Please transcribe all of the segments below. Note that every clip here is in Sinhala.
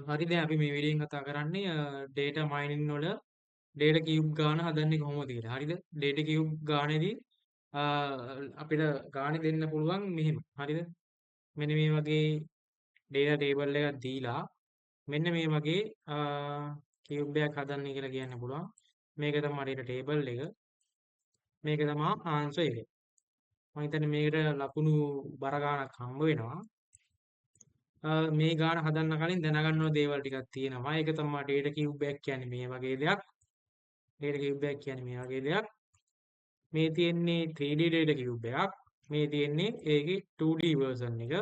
හරි දැන් අපි මේ වීඩියෝෙන් කතා කරන්නේ data mining වල data cube ගාන හදන්නේ කොහොමද කියලා. හරිද? data cube ගානේදී අපිට ගානේ දෙන්න පුළුවන් මෙහෙම. හරිද? මෙන්න මේ වගේ data table එකක් දීලා මෙන්න මේ වගේ cube එකක් හදන්න කියලා කියන්න පුළුවන්. මේක තමයි data table එක. මේක තමයි answer එක. මම හිතන්නේ මේකට ලකුණු බර ගාණක් හම්බ වෙනවා. මේ ගාන හදන්න කලින් දැනගන්න ඕන දේවල් ටිකක් තියෙනවා. ඒක තමයි data cube එකක් කියන්නේ මේ වගේ දෙයක්. data cube එකක් කියන්නේ මේ වගේ දෙයක්. මේ තියෙන්නේ 3D data cube එකක්. මේ තියෙන්නේ ඒකේ 2D version එක.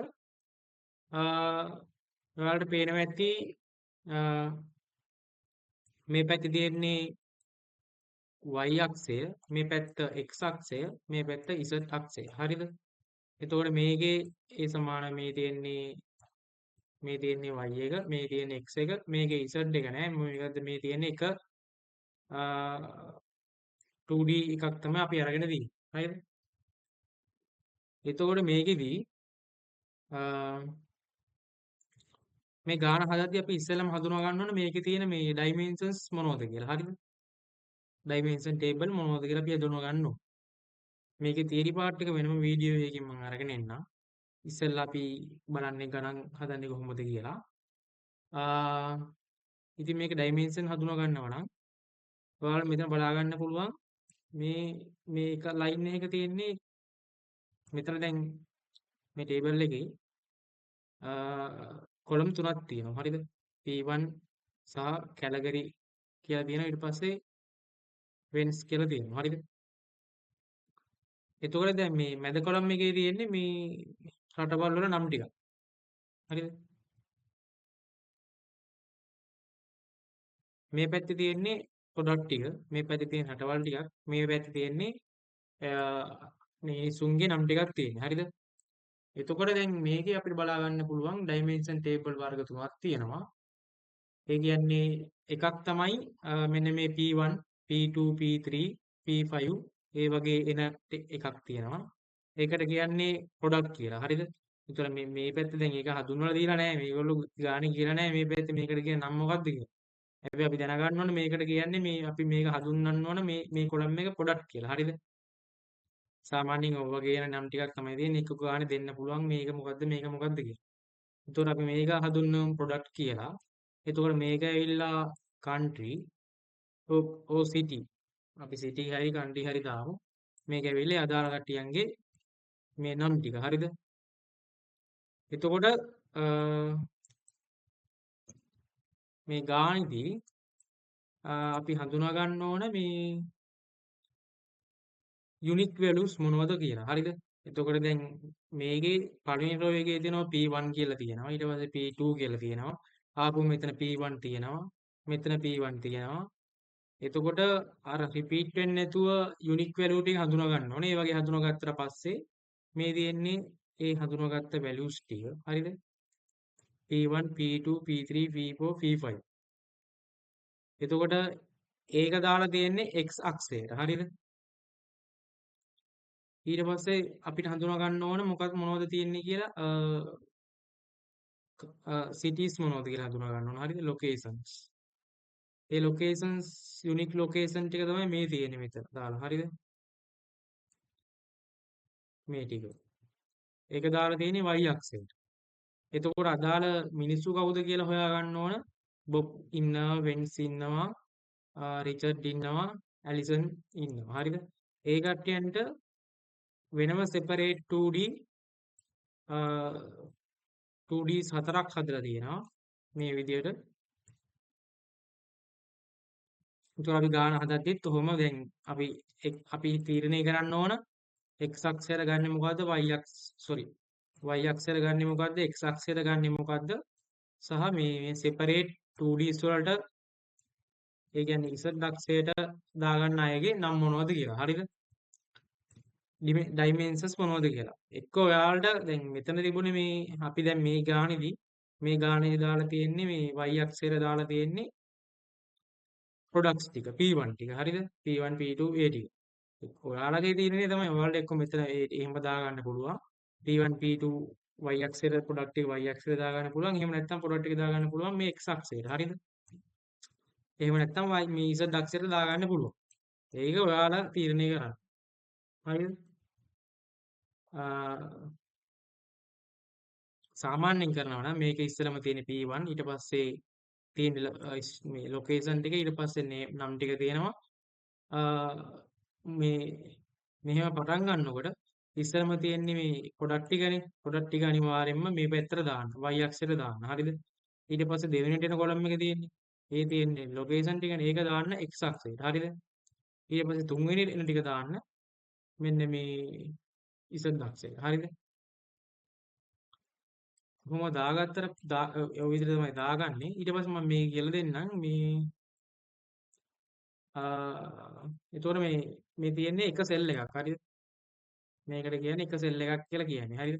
ඔයාලට පේනවා ඇති මේ පැත්තේ තියෙන්නේ y අක්ෂය, මේ පැත්ත x අක්ෂය, මේ පැත්ත z අක්ෂය. හරිද? එතකොට මේකේ ඒ සමාන මේ තියෙන්නේ y එක, මේ තියෙන්නේ x එක, මේකේ z එක නෑ. මොකද මේ තියෙන්නේ එක 2D එකක් තමයි අපි අරගෙන තියෙන්නේ. හරිද? එතකොට මේකෙදි මේ ගාන හදද්දී අපි ඉස්සෙල්ලාම හඳුනා ගන්න ඕනේ මේකේ තියෙන මේ dimensions මොනවද කියලා. හරිද? dimension table මොනවද කියලා අපි හඳුනා ගන්න ඕනේ. මේකේ theory part එක වෙනම වීඩියෝ එකකින් මම අරගෙන එන්නම්. ඉස්සෙල්ලා අපි බලන්නේ ගණන් හදන්නේ කොහොමද කියලා. ඉතින් මේක dimension හඳුනා ගන්නවා නම් ඔයාලා මෙතන බලා ගන්න පුළුවන් මේ එක line එකක තියෙන්නේ මෙතන දැන් මේ table එකේ කොලම් තුනක් තියෙනවා. හරිද? P1 සහ කැලගරි කියලා තියෙනවා. ඊට පස්සේ වෙන්ස් කියලා තියෙනවා. හරිද? එතකොට දැන් මේ මැද කොලම් එකේ තියෙන්නේ මේ රටවල් වල නම් ටික. හරිද? මේ පැත්තේ තියෙන්නේ ප්‍රොඩක්ට් ටික. මේ පැත්තේ තියෙන රටවල් ටිකක්. මේ පැත්තේ තියෙන්නේ මිනිසුන්ගේ නම් ටිකක් තියෙන්නේ. හරිද? එතකොට දැන් මේකේ අපිට බලා ගන්න පුළුවන් dimension table වර්ග තුනක් තියෙනවා. ඒ කියන්නේ එකක් තමයි මෙන්න මේ P1, P2, P3, P5 ඒ වගේ එන එකක් තියෙනවා. ඒකට කියන්නේ product කියලා. හරිද? ඒතර මේ පැත්තේ දැන් ඒක හඳුන්වලා දීලා නැහැ. මේගොල්ලෝ ගානේ කියලා නැහැ මේ පැත්තේ මේකට කියන නම මොකක්ද කියලා. හැබැයි අපි දැනගන්න ඕනේ මේකට කියන්නේ මේ අපි මේක හඳුන්වන්න ඕන මේ කොලම් එක product කියලා. හරිද? සාමාන්‍යයෙන් ඔය වගේ එන නම් ටිකක් තමයි තියෙන්නේ. එක ගානේ දෙන්න පුළුවන් මේක මොකද්ද කියලා. එතකොට අපි මේක හඳුන්වමු product කියලා. එතකොට මේක ඇවිල්ලා country ඕ city. අපි city හරි country හරි දාමු. මේක ඇවිල්ලා අදාළ කට්ටියන්ගේ මේ නම් ටික. හරිද? එතකොට මේ ගානේදී අපි හඳුනා ගන්න ඕන මේ unique values මොනවද කියලා. හරිද? එතකොට දැන් මේකේ පළවෙනි row එකේ තියෙනවා P1 කියලා තියෙනවා. ඊට පස්සේ P2 කියලා තියෙනවා. ආපහු මෙතන P1 තියෙනවා. මෙතන P1 තියෙනවා. එතකොට අර රිපීට් වෙන්නේ නැතුව යුනික් වැලියු ටික හඳුනා ගන්න ඕනේ. ඒ වගේ හඳුනාගත්තට පස්සේ මේ තියෙන්නේ ඒ හඳුනාගත්ත වැලියුස් ටික. හරිද? P1, P2, P3, P4, P5. එතකොට ඒක දාලා තියෙන්නේ x අක්ෂයට. හරිද? ඊට පස්සේ අපිට හඳුනා ගන්න ඕන මොනවද තියෙන්නේ කියලා cities මොනවද කියලා හඳුනා ගන්න ඕන. හරිද? locations. ඒ locations unique location ටික තමයි මේ තියෙන්නේ මෙතන දාලා. හරිද? මේ ටික. ඒක දාලා තියෙන්නේ y අක්ෂයට. එතකොට අදාළ මිනිස්සු කවුද කියලා හොයා ගන්න ඕන. බොබ් ඉන්නවා, වෙන්ස් ඉන්නවා, රිචඩ් ඉන්නවා, ඇලිසන් ඉන්නවා. හරිද? ඒ කට්ටියන්ට වෙනම separate 2Ds හතරක් හදලා තියෙනවා. මේ විදියට. ඒතකොට අපි ගාන හදද්දිත් කොහොම දැන් අපි තීරණය කරන්න ඕන x අක්ෂයට ගන්නෙ මොකද්ද y අක්ෂයට ගන්නෙ මොකද්ද x අක්ෂයට ගන්නෙ මොකද්ද සහ මේ separate 2Ds වලට ඒ කියන්නේ z අක්ෂයට දාගන්න අයගේ නම් මොනවද කියලා. හරිද? dimensions මොනවද කියලා. එක්ක ඔයාලට දැන් මෙතන තිබුණේ මේ අපි දැන් මේ ගානේදී දාලා තියෙන්නේ මේ y අක්ෂයට දාලා තියෙන්නේ products ටික P1 ටික. හරිද? P1 P2 ඒ ටික. ඔයාලගේ තීරණය තමයි ඔයාලට එක්ක මෙතන එහෙම දාගන්න පුළුවන්. P1 P2 y අක්ෂයට ප්‍රොඩක්ට් එක y අක්ෂයට දාගන්න පුළුවන්. එහෙම නැත්නම් ප්‍රොඩක්ට් එක දාගන්න පුළුවන් මේ x අක්ෂයට. හරිද? එහෙම නැත්නම් මේ z අක්ෂයට දාගන්න පුළුවන්. ඒක ඔයාලා තීරණය කරන්න. හරිද? සාමාන්‍යයෙන් කරනවා නම් මේක ඉස්සෙල්ලම තියෙන P1 ඊට පස්සේ තියෙන මේ ලොකේෂන් ටික ඊට පස්සේ නම් ටික තියෙනවා. මේ මෙහෙම පටන් ගන්නකොට ඉස්සෙල්ලම තියෙන්නේ මේ ප්‍රොඩක්ට් ටිකනේ. ප්‍රොඩක්ට් ටික අනිවාර්යයෙන්ම මේ පැත්තට දාන්න. y අක්ෂයට දාන්න. හරිද? ඊට පස්සේ දෙවෙනිට එන කොලම් එක තියෙන්නේ. ඒ තියෙන්නේ ලොකේෂන් ටිකනේ. ඒක දාන්න x අක්ෂයට. හරිද? ඊට පස්සේ තුන්වෙනි එන ටික දාන්න මෙන්න මේ z අක්ෂයට. හරිද? කොහොම දාගත්තට ඔය විදිහට තමයි දාගන්නේ. ඊට පස්සේ මම මේ කියලා දෙන්නම් මේ එතකොට මේ තියෙන්නේ එක සෙල් එකක්. හරිද? මේකට කියන්නේ එක සෙල් එකක් කියලා කියන්නේ. හරිද?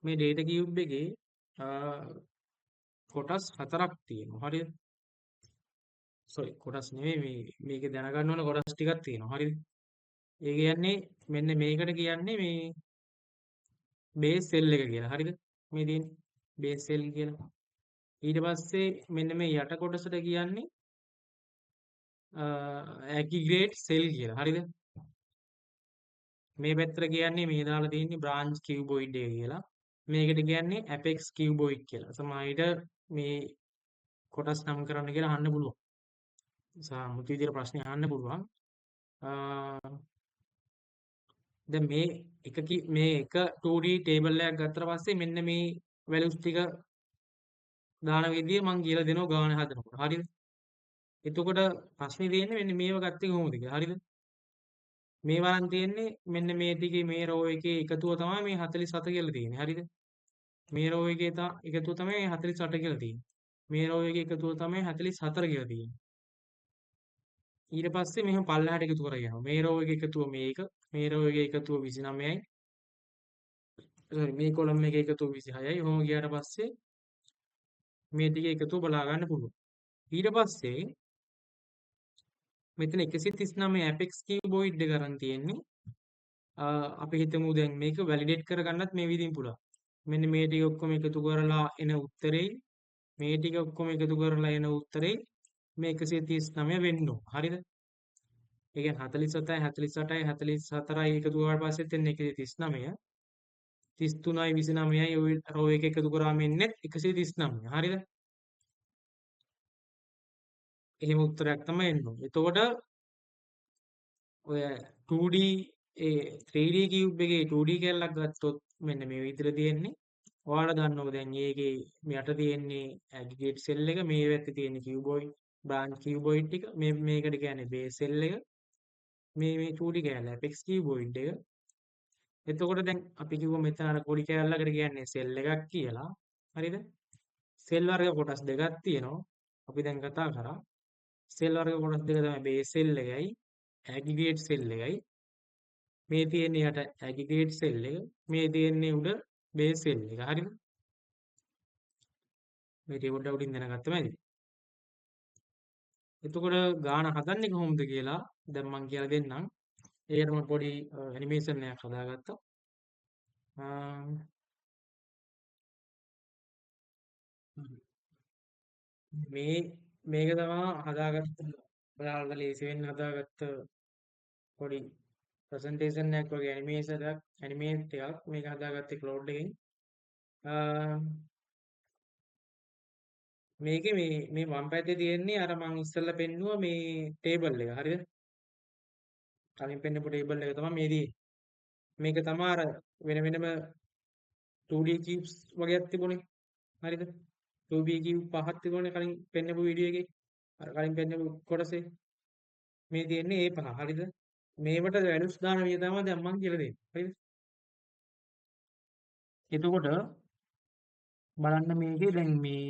මේ data cube එකේ කොටස් හතරක් තියෙනවා. හරිද? sorry කොටස් නෙමෙයි මේකේ දැනගන්න ඕන කොටස් ටිකක් තියෙනවා. හරිද? ඒ කියන්නේ මෙන්න මේකට කියන්නේ මේ බේස් සෙල් එක කියලා. හරිද? මේ තියෙන්නේ බේස් සෙල් කියලා. ඊට පස්සේ මෙන්න මේ යට කොටසට කියන්නේ ඇග්‍රිගේට් සෙල් කියලා. හරිද? මේ පැත්තට කියන්නේ මේ දාලා තියෙන්නේ බ්‍රාන්ච් කියුබොයිඩ් එක කියලා. මේකට කියන්නේ ඇපෙක්ස් කියුබොයිඩ් කියලා. සමහරවිට මේ කොටස් නම් කරන්න කියලා අහන්න පුළුවන්. සාමුතු විදියට ප්‍රශ්න අහන්න පුළුවන්. දැන් මේ එක 2D ටේබල් එකක් ගත්තට පස්සේ මෙන්න මේ වැලියුස් ටික දාන විදිය මම කියලා දෙනවා ගාන හදනකොට. හරිද? එතකොට ප්‍රශ්නේ තියෙන්නේ මෙන්න මේව ගත්තේ කොහොමද කියලා. හරිද? මේ වරන් තියෙන්නේ මෙන්න මේ ටිකේ මේ රෝ එකේ එකතුව තමයි මේ 47 කියලා තියෙන්නේ. හරිද? මේ රෝ එකේ එකතුව තමයි මේ 48 කියලා තියෙන්නේ. මේ රෝ එකේ එකතුව තමයි 44 කියලා තියෙන්නේ. ඊට පස්සේ මෙහෙම පල්ලෙහාට එකතු කරගෙන යනවා. මේ රෝ එකේ එකතුව මේක, මේ රෝ එකේ එකතුව 29යි. sorry මේ කොලම් එකේ එකතුව 26යි. ඔහොම ගියාට පස්සේ මේ ටිකේ එකතුව බලා ගන්න පුළුවන්. ඊට පස්සේ මෙතන 139 ඇපෙක්ස් කියුබොයිඩ් එක අරන් තියෙන්නේ. අපි හිතමු දැන් මේක වැලිඩේට් කරගන්නත් මේ විදිහින් පුළුවන්. මෙන්න මේ ටික ඔක්කොම එකතු කරලා එන උත්තරේ මේ ටික ඔක්කොම එකතු කරලා එන උත්තරේ මේ 139 වෙන්න ඕන. හරිද? ඒ කියන්නේ 47යි 48යි 44යි එකතු කරාට පස්සෙත් එන්නේ 139. 33යි 29යි ඔය රෝ එක එකතු කරාම එන්නේ 139. හරිද? එහෙම උත්තරයක් තමයි එන්න ඕනේ. එතකොට ඔය 2D 3D කියුබ් එකේ 2D කැලලක් ගත්තොත් මෙන්න මේ විදිහට තියෙන්නේ. ඔයාලා දන්නවා දැන් මේකේ යට තියෙන්නේ ඇග්‍රිගේට් සෙල් එක, මේ පැත්තේ තියෙන්නේ කියුබොයිඩ් බ්‍රාන්ච් කියුබොයිඩ් ටික. මේකට කියන්නේ බේස් සෙල් එක. මේ 2D කැලල ඇපෙක්ස් කියුබොයිඩ් එක. එතකොට දැන් අපි කිව්ව මෙතන අර පොඩි කැලලකට කියන්නේ සෙල් එකක් කියලා. හරිද? සෙල් වර්ග කොටස් දෙකක් තියෙනවා. අපි දැන් කතා කරා. සෙල් වර්ග කොටස් දෙක තමයි බේස් සෙල් එකයි ඇග්‍රිගේට් සෙල් එකයි. මේ තියෙන්නේ යට ඇග්‍රිගේට් සෙල් එක, මේ තියෙන්නේ උඩ බේස් සෙල් එක. හරිද? මේ ටික පොඩ්ඩක් උඩින් දැනගත්තම ඇති. එතකොට ගාන හදන්නේ කොහොමද කියලා දැන් මම කියලා දෙන්නම්. ඒකට මම පොඩි ඇනිමේෂන් එකක් හදාගත්තා. මේක තමයි හදාගත්ත ඔයාලට ලේසි වෙන්න හදාගත්ත පොඩි ප්‍රසන්ටේෂන් එකක් වගේ ඇනිමේට් එකක් මේක හදාගත්තේ ක්ලෝඩ් එකෙන්. මේකේ මේ වම් පැත්තේ තියෙන්නේ අර මම ඉස්සෙල්ලා පෙන්නුවා මේ ටේබල් එක. හරිද? කලින් පෙන්නපු ටේබල් එක තමයි මේ තියෙන්නේ. මේක තමයි අර වෙන වෙනම 2D cubes වගේක් තිබුණේ. හරිද? 2D cube පහක් තිබුණේ කලින් පෙන්නපු වීඩියෝ එකේ. අර කලින් පෙන්නපු කොටසේ මේ තියෙන්නේ ඒ පහ. හරිද? මේවට වැලියුස් දාන විදිය තමයි දැන් මම කියලා දෙන්නේ. හරිද? එතකොට බලන්න මේකේ දැන් මේ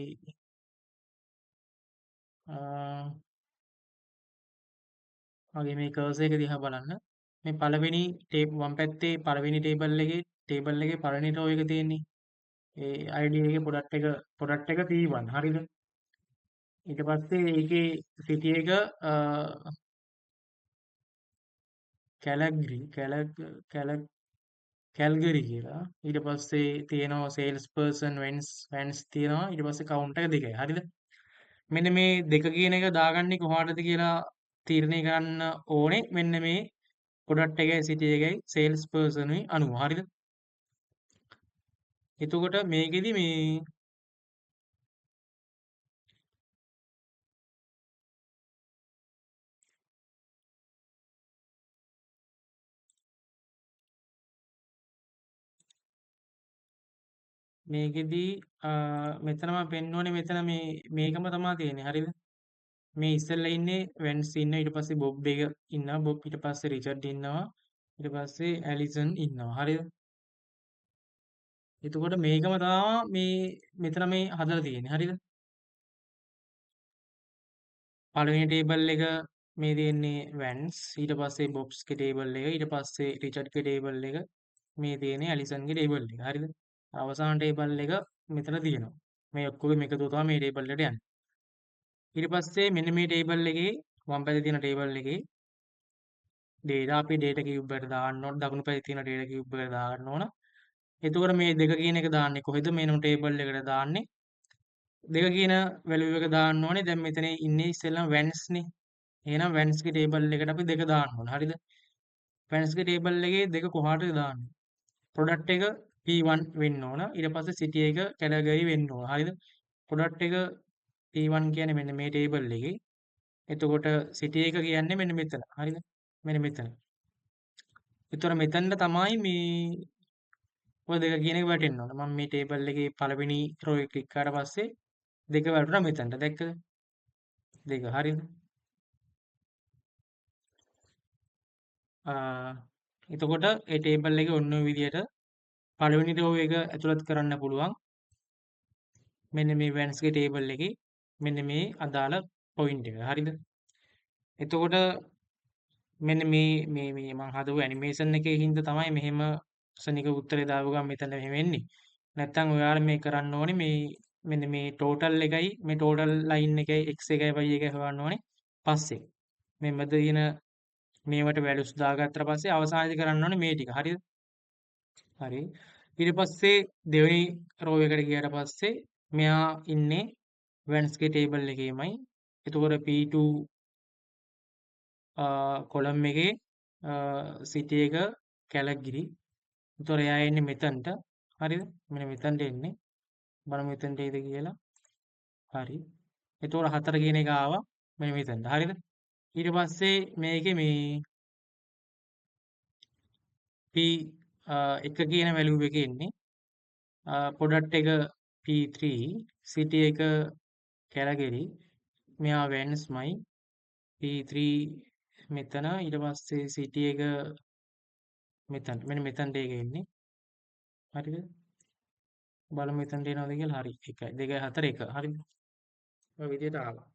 වගේ මේ කර්සර් එක දිහා බලන්න. මේ පළවෙනි වම් පැත්තේ පළවෙනි ටේබල් එකේ පළවෙනි රෝ එක තියෙන්නේ. ඒ ID එකේ ප්‍රොඩක්ට් එක P1 හරිද? ඊට පස්සේ ඒකේ සිටි එක කැලග්රි කැල්ගරි කියලා. ඊට පස්සේ තියෙනවා සේල්ස් පර්සන් වෙන්ස් තියෙනවා. ඊට පස්සේ කවුන්ට් එක 2යි. හරිද? මෙන්න මේ 2 කියන එක දාගන්නේ කොහාටද කියලා තීරණය කරන්න ඕනේ. මෙන්න මේ ප්‍රොඩක්ට් එකයි සිටි එකයි සේල්ස් පර්සන් උයි අනුව. හරිද? එතකොට මේකෙදි මෙතන මම පෙන්වන්නේ මෙතන මේකම තමයි තියෙන්නේ. හරිද? මේ ඉස්සෙල්ලා ඉන්නේ වෙන්ස් ඉන්නවා. ඊට පස්සේ බොබ් එක ඉන්නවා. බොබ් ඊට පස්සේ රිචඩ් ඉන්නවා. ඊට පස්සේ ඇලිසන් ඉන්නවා. හරිද? එතකොට මේකම තමයි මෙතන මේ හදලා තියෙන්නේ. හරිද? පළවෙනි ටේබල් එක මේ තියෙන්නේ වැන්ස්. ඊට පස්සේ බොබ්ස්ගේ ටේබල් එක. ඊට පස්සේ රිචඩ්ගේ ටේබල් එක. මේ තියෙන්නේ ඇලිසන්ගේ ටේබල් එක. හරිද? අවසාන ටේබල් එක මෙතන තියෙනවා. මේ ඔක්කොගෙම එකතුව තමයි මේ ටේබල් එකට යන්නේ. ඊට පස්සේ මෙන්න මේ ටේබල් එකේ වම් පැත්තේ තියෙන ටේබල් එකේ data අපි data cube එකට දාන්න ඕන. දකුණු පැත්තේ තියෙන data cube එකට දාන්න ඕන. එතකොට මේ දෙක කියන එක දාන්නේ කොහෙද? මේනම ටේබල් එකට දාන්නේ. දෙක කියන වැලියු එක දාන්න ඕනේ. දැන් මෙතන ඉන්නේ ඉස්සෙල්ලාම වැන්ස් නේ. එහෙනම් වැන්ස්ගේ ටේබල් එකට අපි දෙක දාන්න ඕන. හරිද? වැන්ස්ගේ ටේබල් එකේ දෙක කොහාටද දාන්නේ? ප්‍රොඩක්ට් එක P1 වෙන්න ඕන. ඊට පස්සේ සිටි එක කැටගරි වෙන්න ඕන. හරිද? ප්‍රොඩක්ට් එක P1 කියන්නේ මෙන්න මේ ටේබල් එකේ. එතකොට සිටි එක කියන්නේ මෙන්න මෙතන. හරිද? මෙන්න මෙතන. ඒතර මෙතනට තමයි මේ ඔය දෙක කියන එක වැටෙන්න ඕන. මම මේ ටේබල් එකේ පළවෙනි රෝ එක ක්ලික් කරාට පස්සේ දෙක වැටුණා මෙතනට. දැක්කද? දෙක. හරිද? එතකොට ඒ ටේබල් එකේ ඔන්න ඔය විදිහට පළවෙනි රෝ එක ඇතුළත් කරන්න පුළුවන්. මෙන්න මේ වැන්ස්ගේ ටේබල් එකේ මෙන්න මේ අදාළ පොයින්ට් එක. හරිද? එතකොට මෙන්න මේ මම හදපු ඇනිමේෂන් එකේ හින්දා තමයි මෙහෙම ක්ෂණික උත්තරේ දාපු ගමන් මෙතන මෙහෙම එන්නේ. නැත්තම් ඔයාලා මේ කරන්න ඕනේ මෙන්න මේ ටෝටල් එකයි මේ ටෝටල් ලයින් එකයි x එකයි y එකයි හොයන්න ඕනේ පස්සේ. මේ මැද තියෙන මේවට වැලියුස් දාගත්තට පස්සේ අවසානයේදී කරන්න ඕනේ මේ ටික. හරිද? හරි. ඊට පස්සේ දෙවෙනි රෝ එකට ගියාට පස්සේ මෙයා ඉන්නේ වෙන්ස්ගේ ටේබල් එකේමයි. එතකොට P2 කොලම් එකේ සිටි එක කැලගිරි. එතකොට එයා එන්නේ මෙතනට. හරිද? මෙන්න මෙතනට එන්නේ. බලමු මෙතනට එයිද කියලා. හරි. එතකොට 4 කියන එක ආවා මෙන්න මෙතනට. හරිද? ඊට පස්සේ මේකේ මේ P 1 කියන වැලියු එකේ එන්නේ ප්‍රොඩක්ට් එක P3 සිටි එක කැලගිරි. මෙයා වෙන්ස්මයි P3 මෙතන ඊට පස්සේ සිටි එක මෙතන මෙන්න මෙතනට ඒක එන්නේ. හරිද? බලමු මෙතනට එනවද කියලා. හරි. 1 2 4 1. හරිද? ඔය විදිහට ආවා.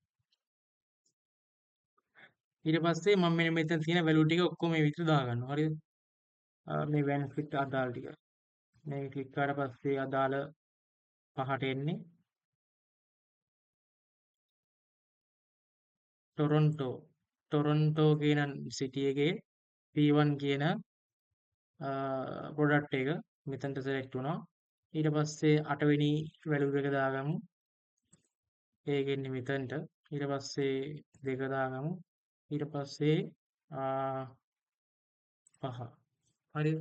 ඊට පස්සේ මම මෙන්න මෙතන තියෙන වැලියු ටික ඔක්කොම මේ විදිහට දාගන්නවා. හරිද? මේ වැන්ෆිට් අදාළ ටික. මේ ක්ලික් කරාට පස්සේ අදාළ පහට එන්නේ ටොරොන්ටෝ කියන සිටි එකේ P1 කියන ප්‍රොඩක්ට් එක මෙතනට සෙලෙක්ට් වුණා. ඊට පස්සේ 8 වෙනි වැලියු එක දාගමු. ඒක එන්නේ මෙතනට. ඊට පස්සේ 2 දාගමු. ඊට පස්සේ 5. හරිද?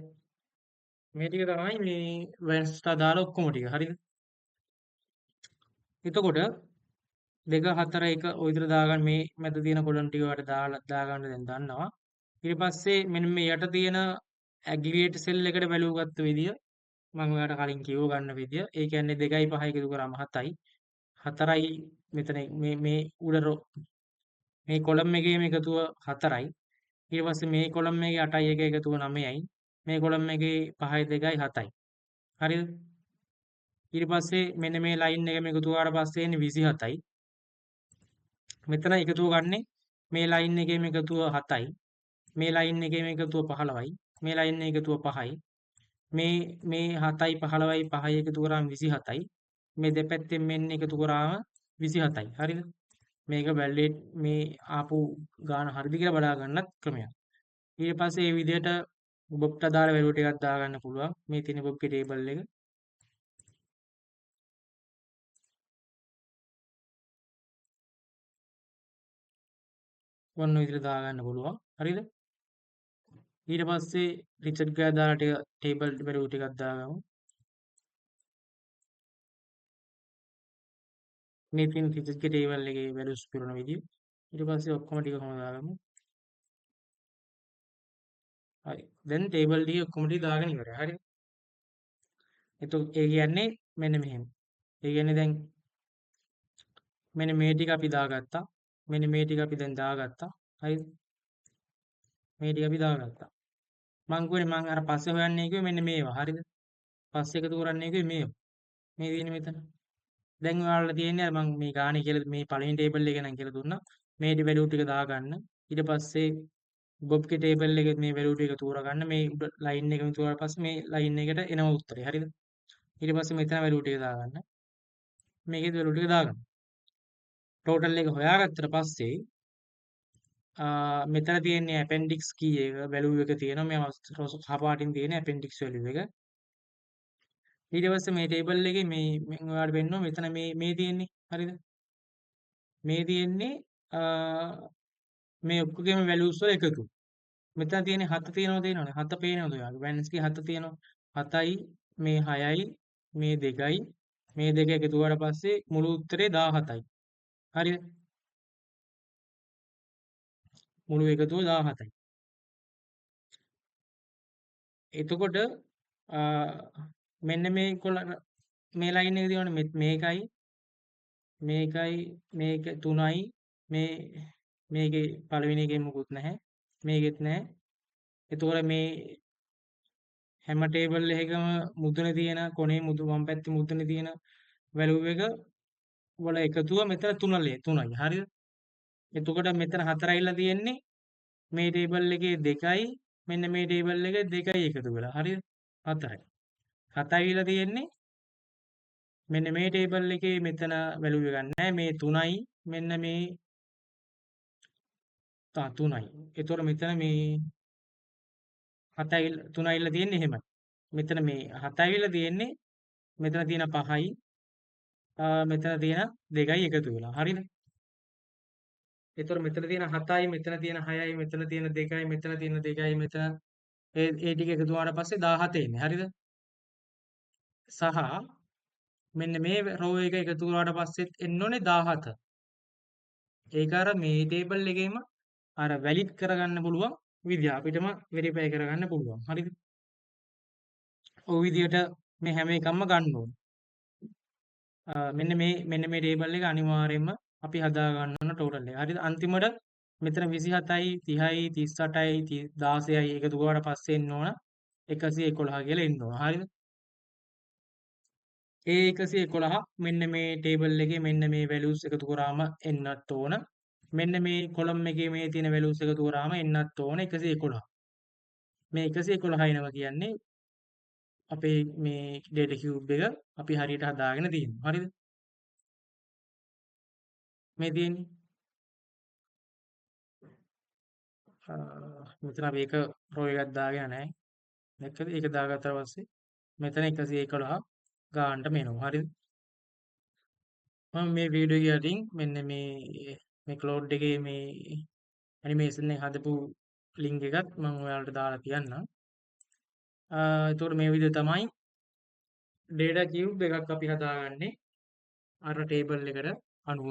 මේ ටික තමයි මේ වෙන්ස්ට අදාළ ඔක්කොම ටික. හරිද? එතකොට 2 4 1 ඔය විදිහට දාගන්න මේ මැද තියෙන කොලම් ටික වලට දාගන්න දැන් දන්නවා. ඊට පස්සේ මෙන්න මේ යට තියෙන ඇග්‍රිගේට් සෙල් එකට වැලියු ගත්ත විදිය මම ඔයාලට කලින් කිව්ව ගන්න විදිය. ඒ කියන්නේ 2යි 5යි එකතු කරාම 7යි. 4යි මෙතන මේ උඩ මේ කොලම් එකේම එකතුව 4යි. ඊට පස්සේ මේ කොලම් එකේ 8යි එක එකතුව 9යි. මේ කොලම් එකේ 5යි 2යි 7යි. හරිද? ඊට පස්සේ මෙන්න මේ ලයින් එකම එකතු කරාට පස්සේ එන්නේ 27යි. මෙතන එකතුව ගන්නෙ මේ ලයින් එකේම එකතුව 7යි. මේ ලයින් එකේම එකතුව 15යි. මේ ලයින් එකේ එකතුව 5යි. මේ 7යි 15යි 5යි එකතු කරාම 27යි. මේ දෙපැත්තෙන් මෙන්න එකතු කරාම 27යි. හරිද? මේක වැලිඩේට් මේ ආපු ගාන හරිද කියලා බලා ගන්නත් ක්‍රමයක්. ඊට පස්සේ මේ විදිහට බොබ්ට අදාළ වැලියු ටිකක් දාගන්න පුළුවන්. මේ තියෙන බොබ්ගේ ටේබල් එක. ඔන්න ඔය විදිහට දාගන්න පුළුවන්. හරිද? ඊට පස්සේ රිචඩ් ගේ අදාළ ටික ටේබල් වැලියු ටිකක් දාගමු. මේ තියෙන රිචඩ් ගේ ටේබල් එකේ වැලියුස් පුරන විදිය. ඊට පස්සේ ඔක්කොම ටික කොහොමද දාගමු. හරි. දැන් ටේබල් ටික ඔක්කොම ටික දාගෙන ඉවරයි. හරිද? එතකොට ඒ කියන්නේ මෙන්න මෙහෙම. ඒ කියන්නේ දැන් මෙන්න මේ ටික අපි දාගත්තා. මෙන්න මේ ටික අපි දැන් දාගත්තා. හරිද? මේ ටික අපි දාගත්තා. මං කියන්නේ මං අර පස්සේ හොයන්නේ කිව්වේ මෙන්න මේවා. හරිද? පස්සේ එකතු කරන්නේ කිව්වේ මේවා. මේ තියෙන්නේ මෙතන. දැන් ඔයාලට තියෙන්නේ අර මං මේ ගානේ කියලා මේ පළවෙනි ටේබල් එකේ නම් කියලා දුන්නා. මේ වැලියු ටික දාගන්න. ඊට පස්සේ බොබ්ගේ ටේබල් එකේ මේ වැලියු ටික තෝරගන්න. මේ උඩ ලයින් එක තෝරාට පස්සේ මේ ලයින් එකට එනවා උත්තරේ. හරිද? ඊට පස්සේ මෙතන වැලියු ටික දාගන්න. මේකේ වැලියු ටික දාගන්න. ටෝටල් එක හොයාගත්තට පස්සේ මෙතන තියෙන්නේ ඇපෙන්ඩික්ස් කී එක වැලියු එක තියෙනවා. මේ කහ පාටින් තියෙන ඇපෙන්ඩික්ස් වැලියු එක. ඊට පස්සේ මේ ටේබල් එකේ මේ මම ඔයාලට පෙන්නනවා මෙතන මේ තියෙන්නේ. හරිද? මේ තියෙන්නේ මේ ඔක්කොගේම වැලියුස් වල එකතු. මෙතන තියෙන්නේ 7 තියෙනවද තේරෙනවද? 7 පේනවද ඔයාලට? වෙනස්කි 7 තියෙනවා. 7යි මේ 6යි මේ 2යි මේ දෙක එකතු වුණාට පස්සේ මුළු උත්තරේ 17යි. හරිද? මුළු එකතුව 17යි. එතකොට මෙන්න මේ මේ ලයින් එක තියෙනවනේ මේකයි මේක 3යි මේකේ පළවෙනි එකේ මොකුත් නැහැ. මේකෙත් නැහැ. එතකොට මේ හැම ටේබල් එකකම මුදුනේ තියෙන කොනේ වම් පැත්තේ මුදුනේ තියෙන වැලියු එක වල එකතුව මෙතන 3යි. හරිද? එතකොට මෙතන 4යිලා තියෙන්නේ මේ ටේබල් එකේ 2යි මෙන්න මේ ටේබල් එකේ 2යි එකතු වෙලා. හරිද? 4යි. 7යිලා තියෙන්නේ මෙන්න මේ ටේබල් එකේ මෙතන වැලියු එකක් නැහැ. මේ 3යි මෙන්න මේ 3යි. එතකොට මෙතන මේ 7යි 3යිලා තියෙන්නේ එහෙමයි. මෙතන මේ 7යිලා තියෙන්නේ මෙතන තියෙන 5යි මෙතන තියෙන 2යි එකතු වෙලා. හරිද? එතකොට මෙතන තියෙන 7යි මෙතන තියෙන 6යි මෙතන තියෙන 2යි මෙතන තියෙන 2යි මෙතන ඒ ටික එකතු වුණාට පස්සේ 17 එන්නේ. හරිද? සහ මෙන්න මේ රෝ එක එකතු වුණාට පස්සෙත් එන්න ඕනේ 17. ඒක අර මේ ටේබල් එකේම අර වැලිඩ් කරගන්න පුළුවන් විදිය අපිටම වෙරිෆයි කරගන්න පුළුවන්. හරිද? ওই විදියට මේ හැම එකක්ම ගන්න ඕනේ. මෙන්න මේ ටේබල් එක අනිවාර්යයෙන්ම අපි හදා ගන්න ඕන ටෝටල් එක. හරිද? අන්තිමට මෙතන 27යි 30යි 38යි 16යි එකතු කරාට පස්සේ එන්න ඕන 111 කියලා එන්න ඕන. හරිද? ඒ 111 මෙන්න මේ ටේබල් එකේ මෙන්න මේ වැලියුස් එකතු කරාම එන්නත් ඕන. මෙන්න මේ කොලම් එකේ මේ තියෙන වැලියුස් එකතු කරාම එන්නත් ඕන 111. මේ 111 එනවා කියන්නේ අපේ මේ ඩේටා කියුබ් එක අපි හරියට හදාගෙන තියෙනවා. හරිද? මේ තියෙන්නේ මෙතන අපි එක රෝ එකක් දාගෙන නැහැ. දැක්කද? ඒක දාගත්තා පස්සේ මෙතන 111 ගානට මෙනවා. හරිද? මම මේ වීඩියෝ එකකින් මෙන්න මේ ක්ලෝඩ් එකේ මේ ඇනිමේෂන් එක හදපු ලින්ක් එකත් මම ඔයාලට දාලා තියන්නම්. එතකොට මේ විදිහ තමයි ඩේටා කියුබ් එකක් අපි හදාගන්නේ අර ටේබල් එකට අනුව.